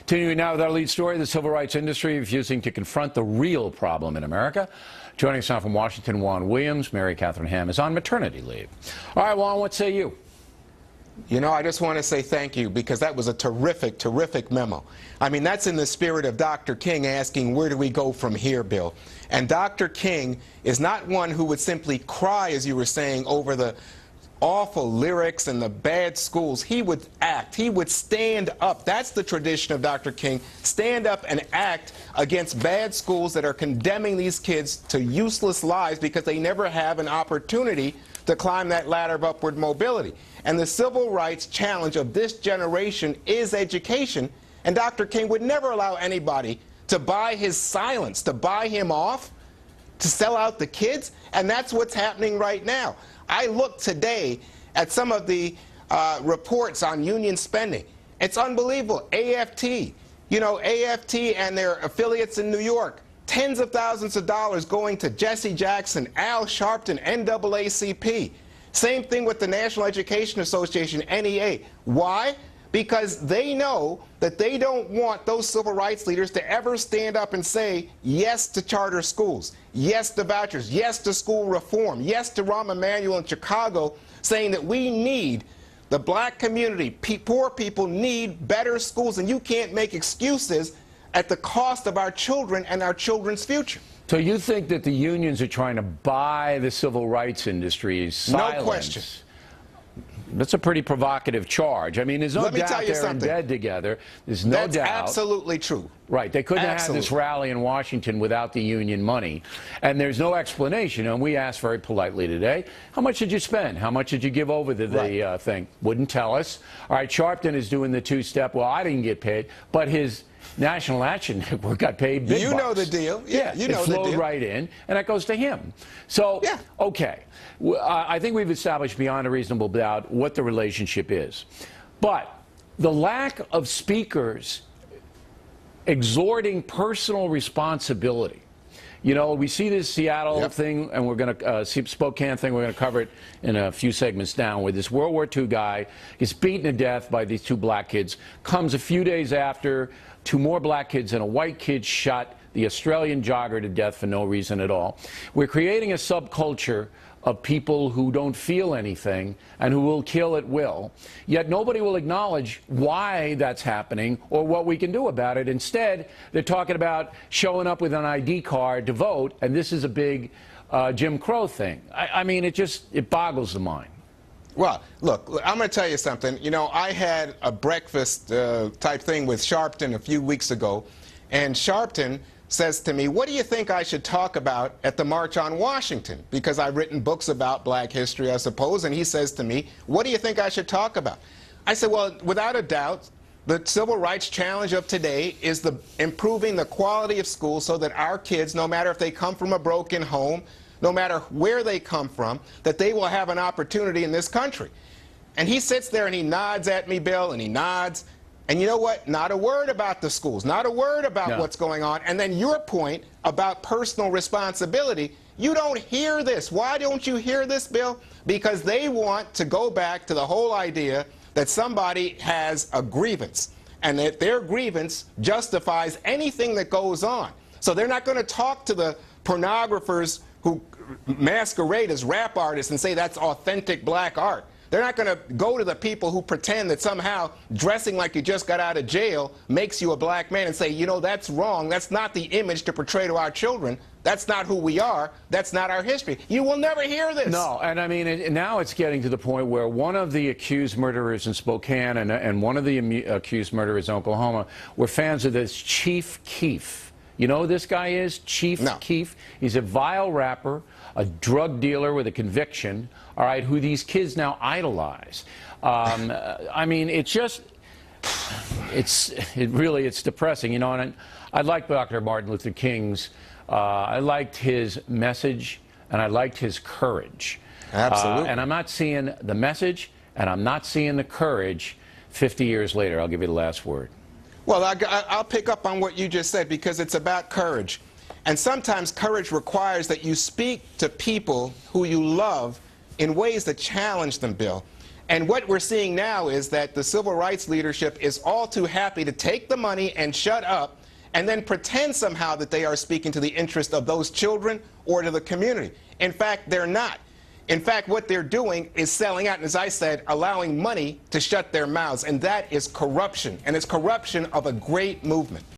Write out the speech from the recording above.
Continuing now with our lead story, the civil rights industry refusing to confront the real problem in America. Joining us now from Washington, Juan Williams. Mary Catherine Ham is on maternity leave. All right, Juan, what say you? You know, I just want to say thank you, because that was a terrific, terrific memo. I mean, that's in the spirit of Dr. King asking, where do we go from here, Bill? And Dr. King is not one who would simply cry, as you were saying, over the awful lyrics and the bad schools. He would act. He would stand up. That's the tradition of Dr. King. Stand up and act against bad schools that are condemning these kids to useless lives because they never have an opportunity to climb that ladder of upward mobility. And the civil rights challenge of this generation is education. And Dr. King would never allow anybody to buy his silence, to buy him off, to sell out the kids. And that's what's happening right now. I looked today at some of the reports on union spending. It's unbelievable. AFT, you know, AFT and their affiliates in New York, tens of thousands of dollars going to Jesse Jackson, Al Sharpton, NAACP. Same thing with the National Education Association, NEA. Why? Because they know that they don't want those civil rights leaders to ever stand up and say yes to charter schools, yes to vouchers, yes to school reform, yes to Rahm Emanuel in Chicago, saying that we need, the black community, poor people need better schools, and you can't make excuses at the cost of our children and our children's future. So you think that the unions are trying to buy the civil rights industry's silence? No question. That's a pretty provocative charge. I mean, there's no doubt they're in bed together. There's no doubt. That's absolutely true. Right. They couldn't have had this rally in Washington without the union money. And there's no explanation. And we asked very politely today, how much did you spend? How much did you give over to the thing? Wouldn't tell us. All right, Sharpton is doing the two-step. Well, I didn't get paid, but his National Action Network got paid big bucks. You know the deal. Yeah, you know the deal. It flowed right in, and that goes to him. So, yeah. Okay. I think we've established beyond a reasonable doubt what the relationship is. But the lack of speakers exhorting personal responsibility. You know, we see this Seattle thing, and we're going to Spokane thing. We're going to cover it in a few segments down, where this World War II guy is beaten to death by these two black kids. Comes a few days after, two more black kids and a white kid shot the Australian jogger to death for no reason at all. We're creating a subculture of people who don't feel anything and who will kill at will, yet nobody will acknowledge why that's happening or what we can do about it. Instead, they're talking about showing up with an ID card to vote, and this is a big Jim Crow thing. I mean, it boggles the mind. Well, look, I'm going to tell you something. You know, I had a breakfast type thing with Sharpton a few weeks ago, and Sharpton says to me, what do you think I should talk about at the March on Washington? Because I've written books about black history, I suppose, and he says to me, what do you think I should talk about? I said, well, without a doubt, the civil rights challenge of today is improving the quality of school so that our kids, no matter if they come from a broken home, no matter where they come from, that they will have an opportunity in this country. And he sits there and he nods at me, Bill, and he nods. And you know what? Not a word about the schools, not a word about what's going on. And then your point about personal responsibility, you don't hear this. Why don't you hear this, Bill? Because they want to go back to the whole idea that somebody has a grievance and that their grievance justifies anything that goes on. So they're not going to talk to the pornographers who masquerade as rap artists and say that's authentic black art. They're not going to go to the people who pretend that somehow dressing like you just got out of jail makes you a black man and say, you know, that's wrong. That's not the image to portray to our children. That's not who we are. That's not our history. You will never hear this. No, and I mean, now it's getting to the point where one of the accused murderers in Spokane and one of the accused murderers in Oklahoma were fans of this Chief Keef. You know who this guy is? Chief Keef. He's a vile rapper, a drug dealer with a conviction, all right, who these kids now idolize. I mean, it's depressing, you know, and I like Dr. Martin Luther King's, I liked his message, and I liked his courage. Absolutely. And I'm not seeing the message, and I'm not seeing the courage 50 years later. I'll give you the last word. Well, I'll pick up on what you just said, because it's about courage. And sometimes courage requires that you speak to people who you love in ways that challenge them, Bill. And what we're seeing now is that the civil rights leadership is all too happy to take the money and shut up and then pretend somehow that they are speaking to the interest of those children or to the community. In fact, they're not. In fact, what they're doing is selling out, and as I said, allowing money to shut their mouths. And that is corruption. And it's corruption of a great movement.